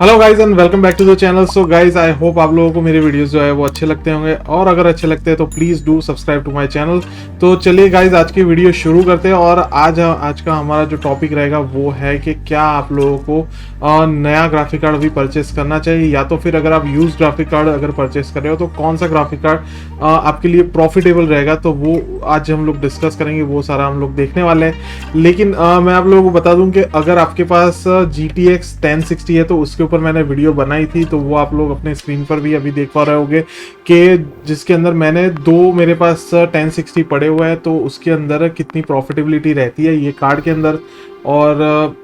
Hello guys and welcome back to the channel. So guys I hope आप लोगों को मेरे वीडियोस जो है वो अच्छे लगते होंगे, और अगर अच्छे लगते हैं तो please do subscribe to my channel. तो चलिए गाइज आज की वीडियो शुरू करते हैं। और आज का हमारा जो टॉपिक रहेगा वो है कि क्या आप लोगों को नया ग्राफिक कार्ड अभी परचेस करना चाहिए, या तो फिर अगर आप यूज ग्राफिक कार्ड अगर परचेस कर रहे हो तो कौन सा ग्राफिक कार्ड आपके लिए प्रॉफिटेबल रहेगा। तो वो आज हम लोग डिस्कस करेंगे, वो सारा हम लोग देखने वाले हैं। लेकिन मैं आप लोगों को बता दूं कि अगर आपके पास GTX 1060 है तो उसके ऊपर मैंने वीडियो बनाई थी, तो वो आप लोग अपने स्क्रीन पर भी अभी देख पा रहे होंगे कि जिसके अंदर मैंने मेरे पास 1060 पड़े हुए हैं, तो उसके अंदर कितनी प्रॉफिटेबिलिटी रहती है ये कार्ड के अंदर, और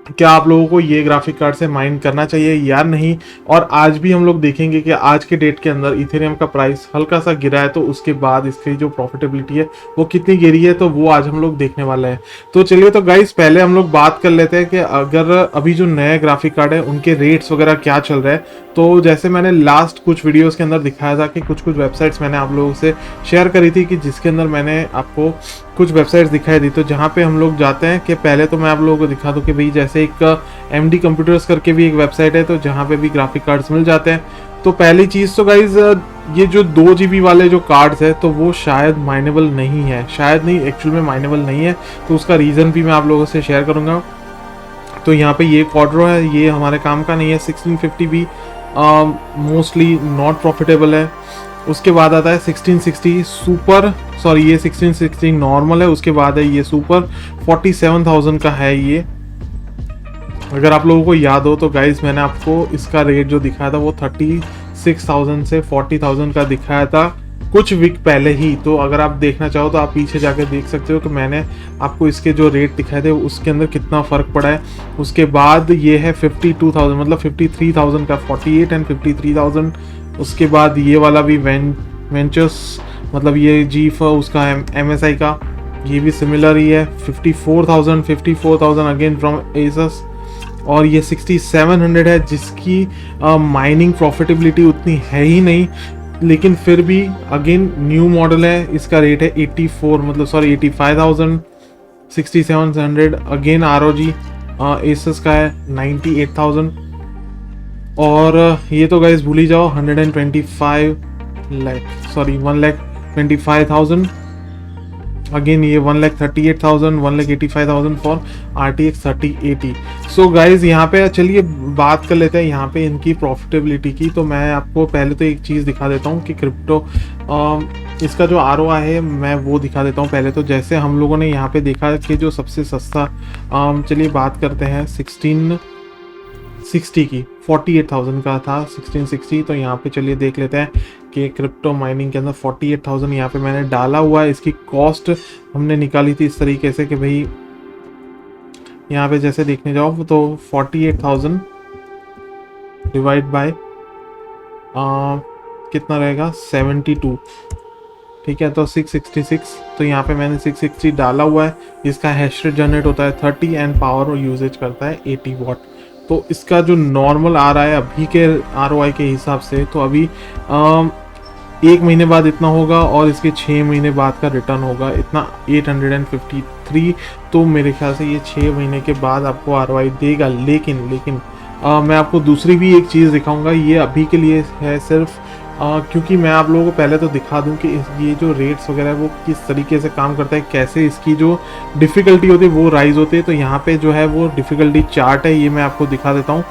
क्या आप लोगों को ये ग्राफिक कार्ड से माइन करना चाहिए या नहीं। और आज भी हम लोग देखेंगे कि आज के डेट के अंदर इथेरियम का प्राइस हल्का सा गिरा है, तो उसके बाद इसकी जो प्रॉफिटेबिलिटी है वो कितनी गिरी है, तो वो आज हम लोग देखने वाले हैं। तो चलिए तो गाइस पहले हम लोग बात कर लेते हैं कि अगर अभी जो नए ग्राफिक कार्ड है उनके रेट्स वगैरह क्या चल रहे हैं। तो जैसे मैंने लास्ट कुछ वीडियोस के अंदर दिखाया था कि कुछ वेबसाइट्स मैंने आप लोगों से शेयर करी थी, कि जिसके अंदर मैंने आपको कुछ वेबसाइट्स दिखाई दी। तो जहाँ पे हम लोग जाते हैं कि पहले तो मैं आप लोगों को दिखा दूं कि भाई जैसे एक MD कंप्यूटर्स करके भी एक वेबसाइट है, तो जहाँ पे भी ग्राफिक कार्ड्स मिल जाते हैं। तो पहली चीज़ तो गाइज ये जो 2 GB वाले जो कार्ड्स है तो वो शायद माइनेबल नहीं है, शायद नहीं एक्चुअल में माइनेबल नहीं है। तो उसका रीज़न भी मैं आप लोगों से शेयर करूँगा। तो यहाँ पे ये क्वाड्रो है, ये हमारे काम का नहीं है। 1650 भी मोस्टली नॉट प्रॉफिटेबल है। उसके बाद आता है 1660 सुपर, सॉरी ये 1660 नॉर्मल है। उसके बाद है ये सुपर 47,000 का है ये। अगर आप लोगों को याद हो तो गाइज मैंने आपको इसका रेट जो दिखाया था वो 36,000 से 40,000 का दिखाया था कुछ वीक पहले ही। तो अगर आप देखना चाहो तो आप पीछे जाकर देख सकते हो कि मैंने आपको इसके जो रेट दिखाए थे उसके अंदर कितना फ़र्क पड़ा है। उसके बाद ये है 52,000, मतलब 53,000 का, 48 एंड 53,000। उसके बाद ये वाला भी वेंचर्स, मतलब ये उसका MSI का, ये भी सिमिलर ही है। 54,000 अगेन फ्रॉम एसस। और ये 6700 है, जिसकी माइनिंग प्रॉफिटेबिलिटी उतनी है ही नहीं, लेकिन फिर भी अगेन न्यू मॉडल है। इसका रेट है 85,000। 6700 अगेन ROG एसस का है 98,000। और ये तो गाइस भूल ही जाओ 1,25,000 अगेन ये 1,38,000, 1,85,000 फॉर RTX 3080। सो गाइज यहाँ पे चलिए बात कर लेते हैं यहाँ पे इनकी प्रॉफिटेबिलिटी की। तो मैं आपको पहले तो एक चीज़ दिखा देता हूँ कि क्रिप्टो इसका जो ROI है मैं वो दिखा देता हूँ पहले। तो जैसे हम लोगों ने यहाँ पे देखा कि जो सबसे सस्ता, चलिए बात करते हैं 1660 की, 48,000 का था 1660। तो यहाँ पे चलिए देख लेते हैं कि क्रिप्टो माइनिंग के अंदर 48,000 यहाँ पे मैंने डाला हुआ है। इसकी कॉस्ट हमने निकाली थी इस तरीके से कि भाई यहाँ पे जैसे देखने जाओ तो 48,000 डिवाइड बाय कितना रहेगा 72, ठीक है। तो 666, तो यहाँ पे मैंने 660 डाला हुआ है। इसका हैश रेट जनरेट होता है 30 एंड पावर यूजेज करता है 80 वाट। तो इसका जो नॉर्मल आ रहा है अभी के ROI के हिसाब से, तो अभी 1 महीने बाद इतना होगा और इसके 6 महीने बाद का रिटर्न होगा इतना 853। तो मेरे ख्याल से ये 6 महीने के बाद आपको ROI देगा। लेकिन मैं आपको दूसरी भी एक चीज़ दिखाऊंगा। ये अभी के लिए है सिर्फ क्योंकि मैं आप लोगों को पहले तो दिखा दूं कि ये जो रेट्स वगैरह है वो किस तरीके से काम करता है, कैसे इसकी जो डिफ़िकल्टी होती है वो राइज होती है। तो यहाँ पे जो है वो डिफ़िकल्टी चार्ट है, ये मैं आपको दिखा देता हूँ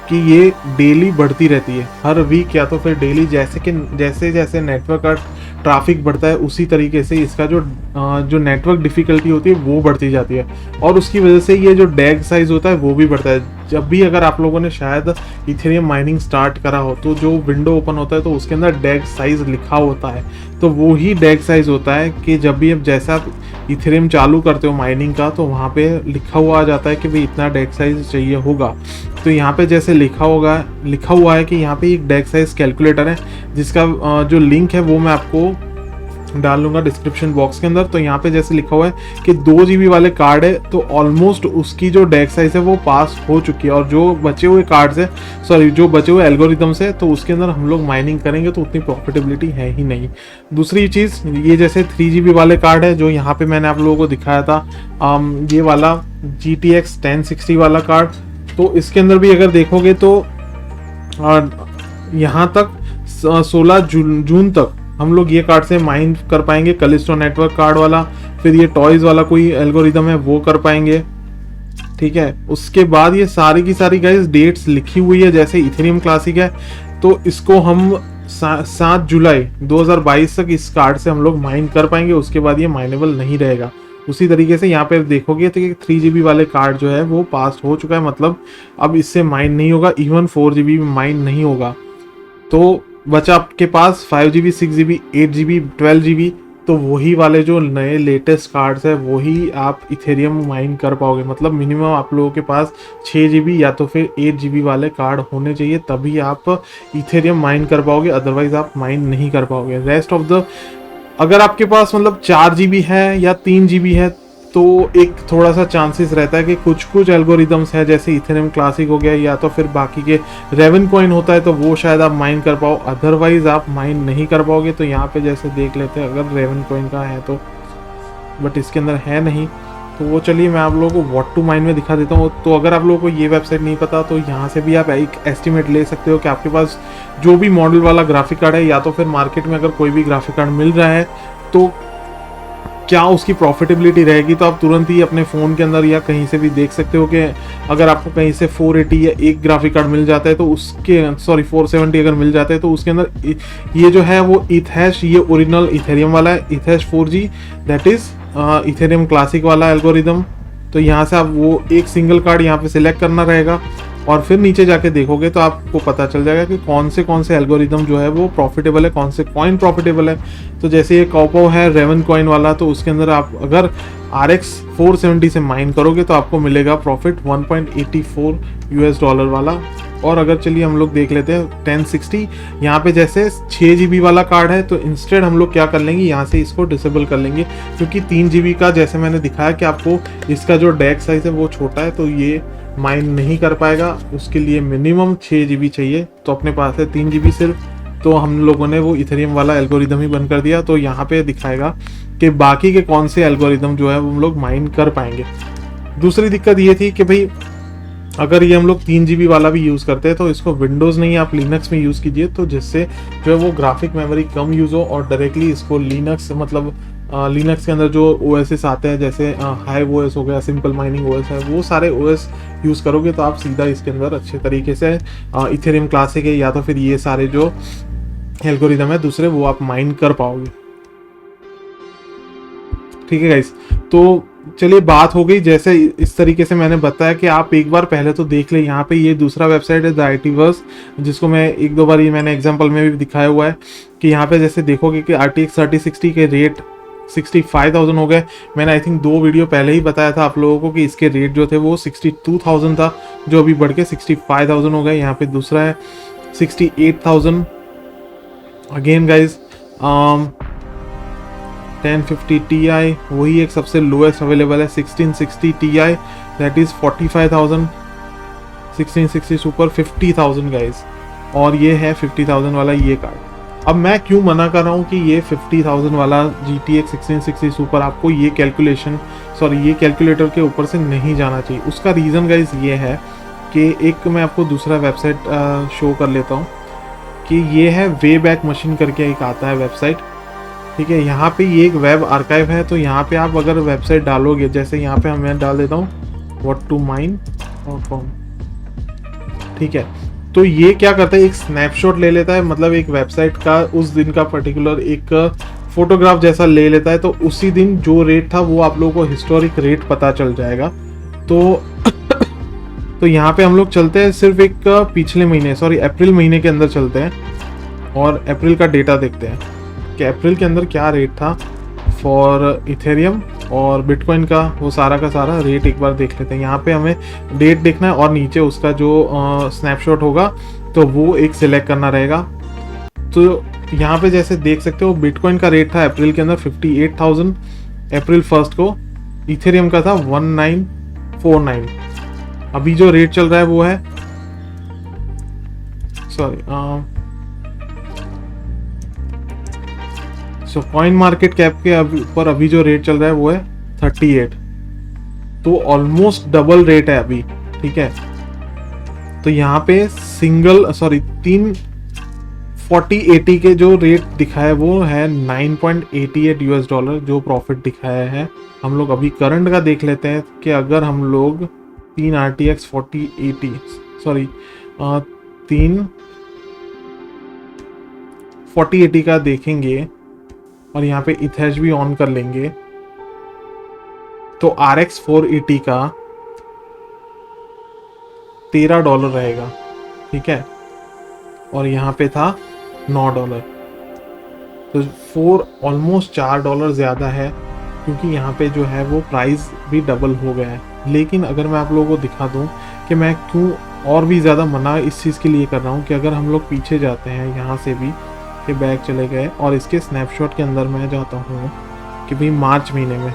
कि ये डेली बढ़ती रहती है हर वीक, या तो फिर डेली। जैसे जैसे नेटवर्क का ट्रैफिक बढ़ता है उसी तरीके से इसका जो नेटवर्क डिफ़िकल्टी होती है वो बढ़ती जाती है, और उसकी वजह से ये जो डैग साइज़ होता है वो भी बढ़ता है। जब भी अगर आप लोगों ने शायद इथेरियम माइनिंग स्टार्ट करा हो तो जो विंडो ओपन होता है तो उसके अंदर डैग साइज़ लिखा होता है, तो वो ही डैग साइज़ होता है कि जब भी अब जैसा आप इथेरियम चालू करते हो माइनिंग का, तो वहाँ पे लिखा हुआ आ जाता है कि भाई इतना डैग साइज़ चाहिए होगा। तो यहाँ पे जैसे लिखा हुआ है कि यहाँ पे एक डैग साइज़ कैलकुलेटर है, जिसका जो लिंक है वो मैं आपको डाल लूँगा डिस्क्रिप्शन बॉक्स के अंदर। तो यहाँ पे जैसे लिखा हुआ है कि 2 GB वाले कार्ड है तो ऑलमोस्ट उसकी जो डैग साइज है वो पास हो चुकी है, और जो बचे हुए कार्ड्स है, सॉरी जो बचे हुए एल्गोरिदम्स है, तो उसके अंदर हम लोग माइनिंग करेंगे तो उतनी प्रॉफिटेबिलिटी है ही नहीं। दूसरी चीज़, ये जैसे 3 GB वाले कार्ड है जो यहाँ पे मैंने आप लोगों को दिखाया था, ये वाला GTX 1060 वाला कार्ड, तो इसके अंदर भी अगर देखोगे तो और यहाँ तक 16 जून तक हम लोग ये कार्ड से माइन कर पाएंगे। कलिस्टो नेटवर्क कार्ड वाला, फिर ये टॉयज वाला कोई एल्गोरिदम है वो कर पाएंगे, ठीक है। उसके बाद ये सारी की सारी गाइस डेट्स लिखी हुई है, जैसे इथेरियम क्लासिक है तो इसको हम 7 जुलाई 2022 तक इस कार्ड से हम लोग माइन कर पाएंगे। उसके बाद ये माइनेबल नहीं रहेगा। उसी तरीके से यहाँ पे देखोगे तो 3 GB वाले कार्ड जो है वो पास हो चुका है, मतलब अब इससे माइन नहीं होगा, इवन 4 GB में माइन नहीं होगा। तो बचा आपके पास 5 GB, 6 GB, 8 GB, 12 GB। तो वही वाले जो नए लेटेस्ट कार्ड्स है वही आप इथेरियम माइन कर पाओगे। मतलब मिनिमम आप लोगों के पास 6 GB या तो फिर 8 GB वाले कार्ड होने चाहिए, तभी आप इथेरियम माइन कर पाओगे, अदरवाइज आप माइन नहीं कर पाओगे। रेस्ट ऑफ द, अगर आपके पास मतलब 4 GB है या 3 GB है तो एक थोड़ा सा चांसेस रहता है कि कुछ एल्गोरिदम्स है, जैसे इथेरियम क्लासिक हो गया या तो फिर बाकी के रेवन कॉइन होता है, तो वो शायद आप माइन कर पाओ, अदरवाइज आप माइन नहीं कर पाओगे। तो यहाँ पे जैसे देख लेते हैं अगर रेवन कॉइन का है तो, बट इसके अंदर है नहीं, तो वो चलिए मैं आप लोगों को व्हाट टू माइन में दिखा देता हूँ। तो अगर आप लोगों को ये वेबसाइट नहीं पता तो यहाँ से भी आप एक एस्टिमेट ले सकते हो कि आपके पास जो भी मॉडल वाला ग्राफिक कार्ड है, या तो फिर मार्केट में अगर कोई भी ग्राफिक कार्ड मिल रहा है तो क्या उसकी प्रॉफिटेबिलिटी रहेगी। तो आप तुरंत ही अपने फ़ोन के अंदर या कहीं से भी देख सकते हो कि अगर आपको कहीं से 480 या एक ग्राफिक कार्ड मिल जाता है तो उसके 470 अगर मिल जाता है तो उसके अंदर ये जो है वो इथैश, ये ओरिजिनल इथेरियम वाला है, इथैश 4G, that is Ethereum classic वाला एल्गोरिदम। तो यहाँ से आप वो एक सिंगल कार्ड यहाँ पे सिलेक्ट करना रहेगा और फिर नीचे जाके देखोगे तो आपको पता चल जाएगा कि कौन से एल्गोरिदम जो है वो प्रॉफिटेबल है, कौन से कॉइन प्रॉफिटेबल है। तो जैसे ये कॉपो है रेवन कॉइन वाला, तो उसके अंदर आप अगर RX 470 से माइन करोगे तो आपको मिलेगा प्रॉफिट $1.84 वाला। और अगर चलिए हम लोग देख लेते हैं 1060, यहाँ पे जैसे 6 GB वाला कार्ड है तो इंस्टेड हम लोग क्या कर लेंगे, यहाँ से इसको डिसेबल कर लेंगे, क्योंकि 3 GB का जैसे मैंने दिखाया कि आपको इसका जो डेक साइज है वो छोटा है तो ये माइन नहीं कर पाएगा। उसके लिए मिनिमम 6 GB चाहिए, तो अपने पास है 3 GB सिर्फ, तो हम लोगों ने वो इथेरियम वाला एल्गोरिदम ही बंद कर दिया। तो यहाँ पे दिखाएगा कि बाकी के कौन से एल्गोरिदम जो है वो हम लोग माइन कर पाएंगे। दूसरी दिक्कत ये थी कि भाई अगर ये हम लोग 3 GB वाला भी यूज़ करते हैं तो इसको विंडोज़ नहीं आप लिनक्स में यूज़ कीजिए, तो जिससे जो है वो ग्राफिक मेमोरी कम यूज़ हो और डायरेक्टली इसको लिनक्स, मतलब लिनक्स के अंदर जो OSs आते हैं जैसे हाइव OS हो गया, सिंपल माइनिंग OS है, वो सारे OS यूज़ करोगे तो आप सीधा इसके अंदर अच्छे तरीके से इथेरियम क्लासिक है या तो फिर ये सारे जो एल्गोरिदम है दूसरे वो आप माइन कर पाओगे। ठीक है गाइस, तो चलिए बात हो गई, जैसे इस तरीके से मैंने बताया कि आप एक बार पहले तो देख ले। यहाँ पे ये दूसरा वेबसाइट है द ITverse, जिसको मैं एक दो बार ये मैंने एग्जांपल में भी दिखाया हुआ है कि यहाँ पे जैसे देखोगे कि RTX 3060 के रेट 65,000 हो गए। मैंने आई थिंक 2 वीडियो पहले ही बताया था आप लोगों को कि इसके रेट जो थे वो 62,000 था, जो अभी बढ़ के 65,000 हो गए। यहाँ पे दूसरा है 68,000 अगेन गाइज। 1050 Ti वही एक सबसे लोएस्ट अवेलेबल है, 1660 Ti that is 45,000, 1660 super 50,000 guys, और ये है 50,000 वाला ये कार्ड। अब मैं क्यों मना कर रहा हूँ कि ये 50,000 वाला GTX 1660 सुपर आपको ये कैलकुलेटर के ऊपर से नहीं जाना चाहिए। उसका रीज़न गाइज ये है कि एक मैं आपको दूसरा वेबसाइट शो कर लेता हूँ कि ये है वे बैक मशीन करके एक आता है वेबसाइट, ठीक है। यहाँ पे ये एक वेब आर्काइव है, तो यहाँ पे आप अगर वेबसाइट डालोगे, जैसे यहाँ पे मैं डाल देता हूँ whattomine.com, ठीक है। तो ये क्या करता है, एक स्नैपशॉट ले लेता है, मतलब एक वेबसाइट का उस दिन का पर्टिकुलर एक फोटोग्राफ जैसा ले लेता है, तो उसी दिन जो रेट था वो आप लोगों को हिस्टोरिक रेट पता चल जाएगा। तो यहाँ पे हम लोग चलते हैं सिर्फ एक पिछले महीने, सॉरी अप्रैल महीने के अंदर चलते हैं और अप्रैल का डेटा देखते हैं कि अप्रैल के अंदर क्या रेट था फॉर इथेरियम और बिटकॉइन का, वो सारा का सारा रेट एक बार देख लेते हैं। यहाँ पे हमें डेट देखना है और नीचे उसका जो स्नैपशॉट होगा तो वो एक सिलेक्ट करना रहेगा। तो यहाँ पे जैसे देख सकते हो बिटकॉइन का रेट था अप्रैल के अंदर 58,000 अप्रैल 1 को, इथेरियम का था 1949। अभी जो रेट चल रहा है वो है कॉइन मार्केट कैप के ऊपर अभी जो रेट चल रहा है वो है 38, तो ऑलमोस्ट डबल रेट है अभी, ठीक है। तो यहाँ पे तीन 4080 के जो रेट दिखाया वो है 9.88 यूएस डॉलर जो प्रॉफिट दिखाया है। हम लोग अभी करंट का देख लेते हैं कि अगर हम लोग तीन RTX 4080 का देखेंगे और यहाँ पे इथेश भी ऑन कर लेंगे तो RX 480 का $13 रहेगा, ठीक है। और यहाँ पे था $9, तो ऑलमोस्ट $4 ज़्यादा है, क्योंकि यहाँ पे जो है वो प्राइस भी डबल हो गया है। लेकिन अगर मैं आप लोगों को दिखा दूँ कि मैं क्यों और भी ज़्यादा मना इस चीज़ के लिए कर रहा हूँ कि अगर हम लोग पीछे जाते हैं यहाँ से भी कि बैक चले गए और इसके स्नैपशॉट के अंदर मैं जाता हूँ कि भाई मार्च महीने में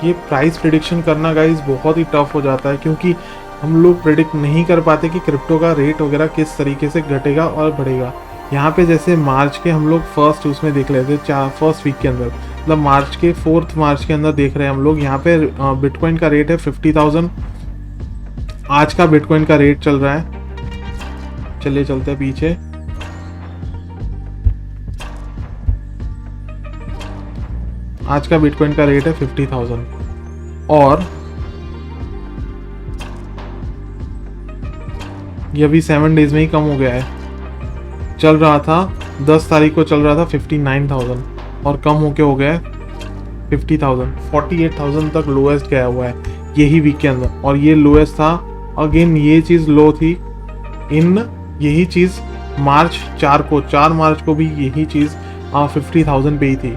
ये प्राइस प्रिडिक्शन करना गाइस बहुत ही टफ हो जाता है, क्योंकि हम लोग प्रिडिक्ट नहीं कर पाते कि क्रिप्टो का रेट वगैरह किस तरीके से घटेगा और बढ़ेगा। यहाँ पे जैसे मार्च के हम लोग फर्स्ट उसमें देख लेते फर्स्ट वीक के अंदर, मतलब मार्च के 4 मार्च के अंदर देख रहे हैं हम लोग। यहाँ पे बिटकॉइन का रेट है 50,000। आज का बिटकॉइन का रेट चल रहा है, चलिए चलते हैं पीछे। आज का बिटकॉइन का रेट है 50,000 और ये अभी 7 डेज में ही कम हो गया है। चल रहा था 10 तारीख को चल रहा था 59,000 और कम होके हो गया है 50,000। 48,000 तक लोएस्ट गया हुआ है यही वीक के अंदर, और ये लोएस्ट था अगेन, ये चीज़ लो थी यही चीज़ मार्च 4 मार्च को भी यही चीज़ 50,000 पे ही थी।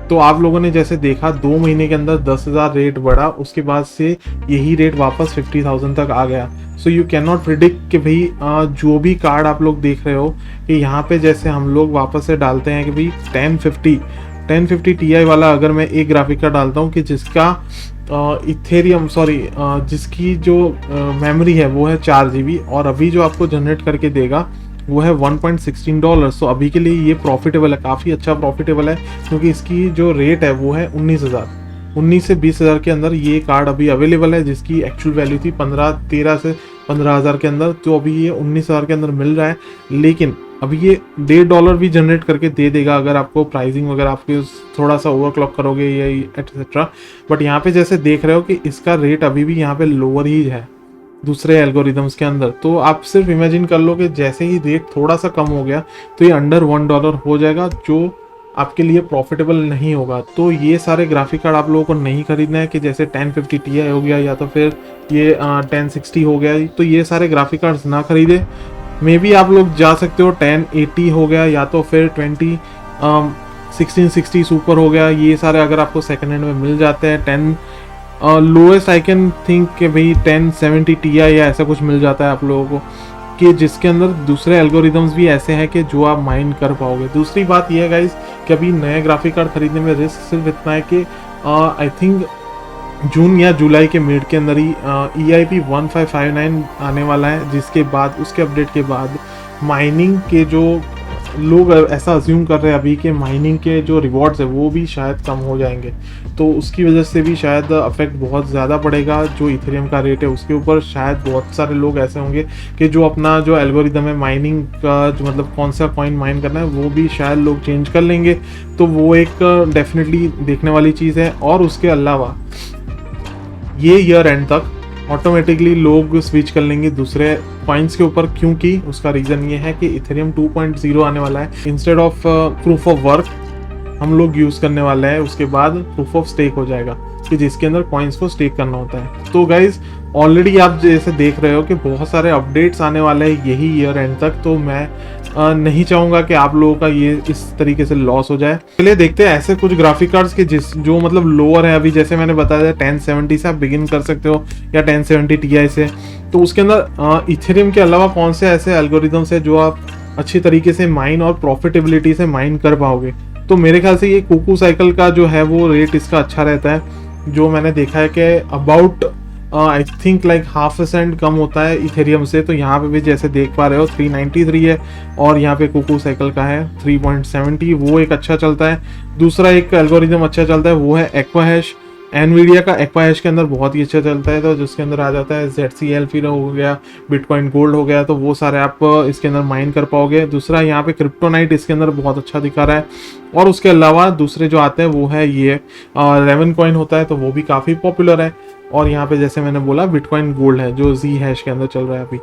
तो आप लोगों ने जैसे देखा 2 महीने के अंदर 10,000 रेट बढ़ा, उसके बाद से यही रेट वापस 50,000 तक आ गया। So you can not predict कि भाई जो भी कार्ड आप लोग देख रहे हो कि यहाँ पे जैसे हम लोग वापस से डालते हैं कि भाई 1050 Ti वाला अगर मैं एक ग्राफिक कार्ड डालता हूँ कि जिसका जिसकी जो मेमोरी है वो है 4 GB और अभी जो आपको जनरेट करके देगा वो है $1.16। सो अभी के लिए ये प्रॉफिटेबल है, काफ़ी अच्छा प्रॉफिटेबल है, क्योंकि इसकी जो रेट है वो है 19 से 20,000 के अंदर ये कार्ड अभी अवेलेबल है, जिसकी एक्चुअल वैल्यू थी 13 से 15,000 के अंदर, तो अभी ये 19,000 के अंदर मिल रहा है। लेकिन अभी ये $1.5 भी जनरेट करके दे देगा अगर आपको प्राइसिंग वगैरह आपके थोड़ा सा ओवरक्लॉक करोगे या एटसेट्रा। बट यहाँ पे जैसे देख रहे हो कि इसका रेट अभी भी यहाँ पे लोअर ही है दूसरे एल्गोरिदम्स के अंदर। तो आप सिर्फ इमेजिन कर लो कि जैसे ही रेट थोड़ा सा कम हो गया तो ये अंडर $1 हो जाएगा, जो आपके लिए प्रॉफिटेबल नहीं होगा। तो ये सारे ग्राफिक कार्ड आप लोगों को नहीं खरीदना है कि जैसे 1050 Ti हो गया या तो फिर ये 1060 हो गया, तो ये सारे ग्राफिक कार्ड्स ना खरीदे। मे बी आप लोग जा सकते हो 1080 हो गया या तो फिर 1660 सुपर हो गया, ये सारे अगर आपको सेकेंड हैंड में मिल जाते हैं। लोएस्ट आई कैन थिंक कि भाई 1070 Ti या ऐसा कुछ मिल जाता है आप लोगों को, कि जिसके अंदर दूसरे एल्गोरिदम्स भी ऐसे हैं कि जो आप माइन कर पाओगे। दूसरी बात यह है गाइस कि अभी नए ग्राफिक कार्ड खरीदने में रिस्क सिर्फ इतना है कि आई थिंक जून या जुलाई के मिड के अंदर ही EIP 1559 आने वाला है, जिसके बाद उसके अपडेट के बाद माइनिंग के जो लोग ऐसा अज्यूम कर रहे हैं अभी कि माइनिंग के जो रिवॉर्ड्स है वो भी शायद कम हो जाएंगे, तो उसकी वजह से भी शायद अफेक्ट बहुत ज़्यादा पड़ेगा जो इथेरियम का रेट है उसके ऊपर। शायद बहुत सारे लोग ऐसे होंगे कि जो अपना जो एल्गोरिदम है माइनिंग का, जो मतलब कौन सा कॉइन माइन करना है वो भी शायद लोग चेंज कर लेंगे, तो वो एक डेफिनेटली देखने वाली चीज़ है। और उसके अलावा ये ईयर एंड तक ऑटोमेटिकली लोग स्विच कर लेंगे दूसरे कॉइन्स के ऊपर, क्योंकि उसका रीज़न ये है कि इथेरियम 2.0 आने वाला है। Instead of proof of work हम लोग यूज़ करने वाले हैं, उसके बाद प्रूफ ऑफ स्टेक हो जाएगा कि जिसके अंदर कॉइन्स को स्टेक करना होता है। तो गाइज ऑलरेडी आप जैसे देख रहे हो कि बहुत सारे अपडेट्स आने वाले हैं यही ईयर एंड तक, तो मैं नहीं चाहूँगा कि आप लोगों का ये इस तरीके से लॉस हो जाए। चलिए देखते हैं ऐसे कुछ ग्राफिक कार्ड्स के जो मतलब लोअर है अभी, जैसे मैंने बताया 1070 से आप बिगिन कर सकते हो या 1070 Ti से। तो उसके अंदर इथेरियम के अलावा कौन से ऐसे एल्गोरिदम्स है जो आप अच्छी तरीके से माइन और प्रॉफिटेबिलिटी से माइन कर पाओगे। तो मेरे ख्याल से ये कुकू साइकिल का जो है वो रेट इसका अच्छा रहता है, जो मैंने देखा है कि अबाउट आई थिंक लाइक 0.5% कम होता है इथेरियम से। तो यहाँ पे भी जैसे देख पा रहे हो 393 है, और यहाँ पे कुकू साइकिल का है 3.70, वो एक अच्छा चलता है। दूसरा एक एल्गोरिदम अच्छा चलता है वो है एक्वा हैश, एनवीडिया का एक्वाहैश के अंदर बहुत ही अच्छा चलता है, तो जिसके अंदर आ जाता है ZCL फिर हो गया, बिटकॉइन गोल्ड हो गया, तो वो सारे आप इसके अंदर माइन कर पाओगे। दूसरा यहाँ पे क्रिप्टोनाइट इसके अंदर बहुत अच्छा दिखा रहा है। और उसके अलावा दूसरे जो आते हैं वो है ये रेवन कॉइन होता है, तो वो भी काफ़ी पॉपुलर है। और यहाँ पे जैसे मैंने बोला बिटकॉइन गोल्ड है जो Z हैश के अंदर चल रहा है अभी।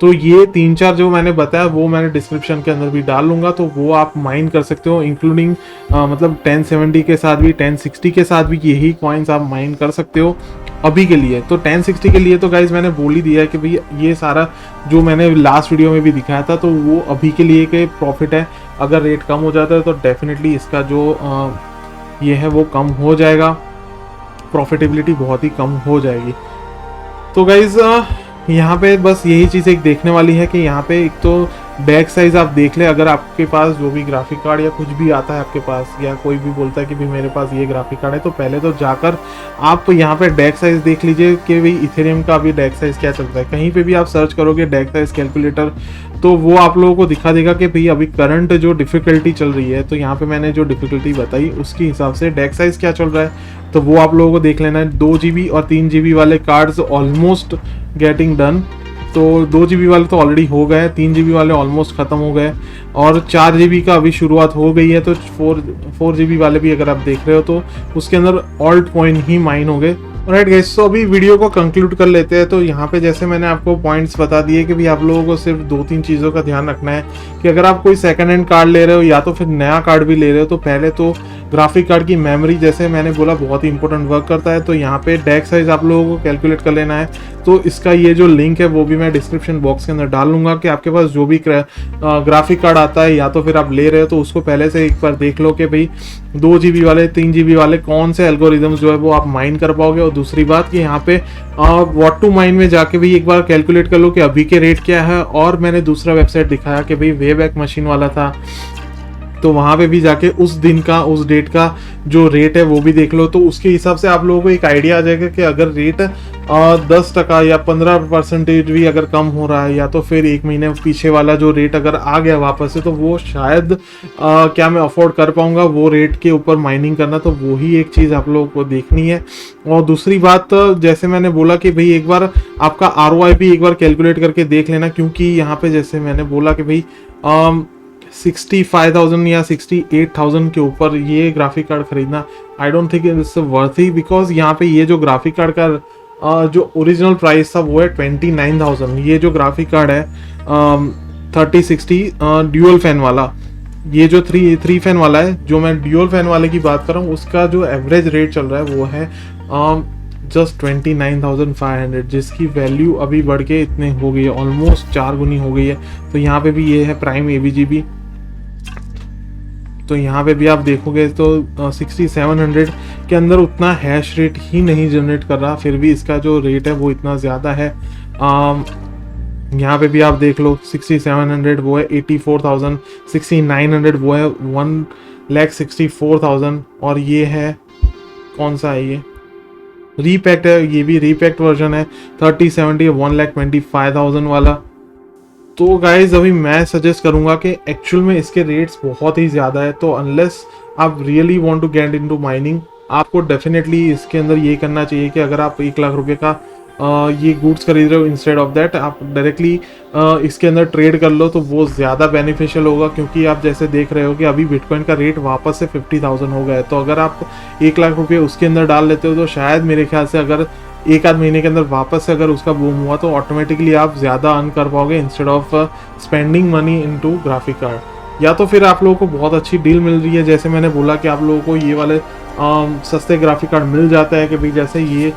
तो ये 3-4 जो मैंने बताया वो मैंने डिस्क्रिप्शन के अंदर भी डाल लूंगा, तो वो आप माइन कर सकते हो, इंक्लूडिंग मतलब 1070 के साथ भी 1060 के साथ भी यही कॉइन्स आप माइन कर सकते हो अभी के लिए। तो 1060 के लिए तो गाइज मैंने बोल ही दिया है कि भाई ये सारा जो मैंने लास्ट वीडियो में भी दिखाया था, तो वो अभी के लिए के प्रॉफिट है। अगर रेट कम हो जाता है तो डेफिनेटली इसका जो ये है वो कम हो जाएगा, प्रॉफिटेबिलिटी बहुत ही कम हो जाएगी। तो गाइज यहाँ पे बस यही चीज़ एक देखने वाली है कि यहाँ पे एक तो बैक साइज आप देख ले। अगर आपके पास जो भी ग्राफिक कार्ड या कुछ भी आता है आपके पास, या कोई भी बोलता है कि भाई मेरे पास ये ग्राफिक कार्ड है, तो पहले तो जाकर आप यहाँ पे डेक साइज देख लीजिए कि भाई इथेरियम का अभी डेक साइज क्या चलता है। कहीं पे भी आप सर्च करोगे डेक साइज कैलकुलेटर, तो वो आप लोगों को दिखा देगा कि भाई अभी करंट जो डिफिकल्टी चल रही है, तो यहाँ पे मैंने जो डिफिकल्टी बताई उसके हिसाब से डेक साइज क्या चल रहा है, तो वो आप लोगों को देख लेना है। 2 GB और 3 GB वाले कार्ड्स ऑलमोस्ट गेटिंग डन, तो 2 GB वाले तो ऑलरेडी हो गए, 3 GB वाले ऑलमोस्ट ख़त्म हो गए, और 4 GB का अभी शुरुआत हो गई है। तो 4 GB वाले भी अगर आप देख रहे हो तो उसके अंदर ऑल्ट कॉइन ही माइन हो गए। राइट गाइस, तो अभी वीडियो को कंक्लूड कर लेते हैं। तो यहाँ पे जैसे मैंने आपको पॉइंट्स बता दिए कि भी आप लोगों को सिर्फ 2-3 चीज़ों का ध्यान रखना है कि अगर आप कोई सेकंड हैंड कार्ड ले रहे हो या तो फिर नया कार्ड भी ले रहे हो, तो पहले तो ग्राफिक कार्ड की मेमोरी जैसे मैंने बोला बहुत ही इंपॉर्टेंट वर्क करता है। तो यहाँ पे डेक साइज आप लोगों को कैलकुलेट कर लेना है। तो इसका ये जो लिंक है वो भी मैं डिस्क्रिप्शन बॉक्स के अंदर डाल लूंगा कि आपके पास जो भी ग्राफिक कार्ड आता है या तो फिर आप ले रहे हो, तो उसको पहले से एक बार देख लो कि भाई 2 GB वाले 3 GB वाले कौन से एल्गोरिदम्स जो है वो आप माइन कर पाओगे। और दूसरी बात कि यहाँ पे व्हाट टू माइन में जाके भी एक बार कैलकुलेट कर लो कि अभी के रेट क्या है। और मैंने दूसरा वेबसाइट दिखाया कि भाई वेबैक मशीन वाला था, तो वहाँ पे भी जाके उस दिन का उस डेट का जो रेट है वो भी देख लो। तो उसके हिसाब से आप लोगों को एक आइडिया आ जाएगा कि अगर रेट 10% या 15% भी अगर कम हो रहा है, या तो फिर 1 महीने पीछे वाला जो रेट अगर आ गया वापस से, तो वो शायद क्या मैं अफोर्ड कर पाऊंगा वो रेट के ऊपर माइनिंग करना। तो वो ही एक चीज़ आप लोगों को देखनी है। और दूसरी बात जैसे मैंने बोला कि भाई एक बार आपका ROI भी एक बार कैलकुलेट करके देख लेना, क्योंकि यहाँ पे जैसे मैंने बोला कि भाई 65,000 या 68,000 के ऊपर ये ग्राफिक कार्ड खरीदना I don't think it's worthy, because यहाँ पे ये जो ग्राफिक कार्ड का जो ओरिजिनल प्राइस था वो है 29,000। ये जो ग्राफिक कार्ड है 3060 ड्यूअल फैन वाला, ये जो थ्री फैन वाला है, जो मैं ड्यूअल फैन वाले की बात कर रहा हूँ, उसका जो एवरेज रेट चल रहा है वो है जस्ट 29,500, जिसकी वैल्यू अभी बढ़ के इतने हो गई है, ऑलमोस्ट 4 गुनी हो गई है। तो यहाँ पे भी ये है प्राइम ABGB, तो यहाँ पे भी आप देखोगे तो 6700 के अंदर उतना हैश रेट ही नहीं जनरेट कर रहा, फिर भी इसका जो रेट है वो इतना ज़्यादा है। यहाँ पे भी आप देख लो 6700 वो है 84,000, 6900 वो है 1,64,000, और ये है कौन सा है, ये रीपैक्ट है, ये भी रीपैक्ट वर्जन है 3070 1,25,000 वाला। तो गाइज अभी मैं सजेस्ट करूंगा कि एक्चुअल में इसके रेट्स बहुत ही ज़्यादा है, तो अनलेस आप really want to get into mining, आपको डेफिनेटली इसके अंदर ये करना चाहिए कि अगर आप 1 लाख रुपए का ये गुड्स खरीद रहे हो, इंस्टेड ऑफ दैट आप डायरेक्टली इसके अंदर ट्रेड कर लो, तो वो ज़्यादा बेनिफिशियल होगा। क्योंकि आप जैसे देख रहे हो कि अभी बिटकॉइन का रेट वापस से 50,000 हो गया है, तो अगर आप 1 लाख रुपये उसके अंदर डाल लेते हो, तो शायद मेरे ख्याल से अगर 1 आध महीने के अंदर वापस से अगर उसका बूम हुआ, तो ऑटोमेटिकली आप ज़्यादा अर्न कर पाओगे instead of spending money into graphic card. या तो फिर आप लोगों को बहुत अच्छी डील मिल रही है, जैसे मैंने बोला कि आप लोगों को ये वाले सस्ते ग्राफिक कार्ड मिल जाता है कि भाई जैसे ये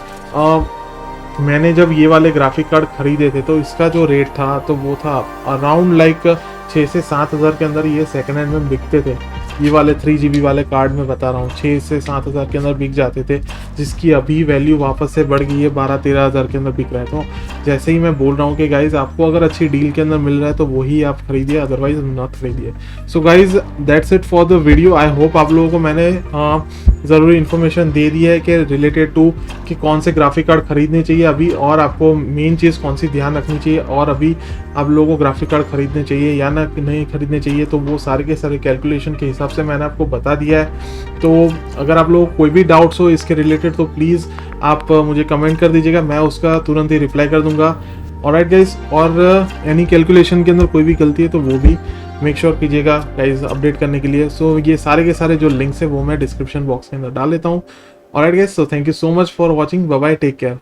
मैंने जब ये वाले ग्राफिक कार्ड खरीदे थे, तो इसका जो रेट था तो वो था अराउंड लाइक 6 से 7 हज़ार के अंदर ये सेकंड हैंड में बिकते थे। ये वाले 3 GB वाले कार्ड में बता रहा हूँ 6 से 7 हज़ार के अंदर बिक जाते थे, जिसकी अभी वैल्यू वापस से बढ़ गई है 12-13 हज़ार के अंदर बिक रहा है। तो जैसे ही मैं बोल रहा हूँ कि गाइज आपको अगर अच्छी डील के अंदर मिल रहा है तो वही आप खरीदिए, अदरवाइज नॉट खरीदिए। So guys that's it for the video. I hope आप लोगों को मैंने ज़रूरी इन्फॉर्मेशन दे दी है कि रिलेटेड टू कि कौन से ग्राफिक कार्ड खरीदने चाहिए अभी, और आपको मेन चीज़ कौन सी ध्यान रखनी चाहिए, और अभी आप लोगों को ग्राफिक कार्ड खरीदने चाहिए या ना नहीं खरीदने चाहिए। तो वो सारे के सारे कैलकुलेशन के हिसाब हिसाब से मैंने आपको बता दिया है। तो अगर आप लोगों को कोई भी डाउट्स हो इसके रिलेटेड तो प्लीज़ आप मुझे कमेंट कर दीजिएगा, मैं उसका तुरंत ही रिप्लाई कर दूंगा। ऑलराइट गाइस, और एनी कैलकुलेशन के अंदर कोई भी गलती है तो वो भी मेक श्योर कीजिएगा गाइस अपडेट करने के लिए। सो ये सारे के सारे जो लिंक्स है वो मैं डिस्क्रिप्शन बॉक्स के अंदर डाल लेता हूँ। Alright guys, so thank you so much for watching, bye bye, take care.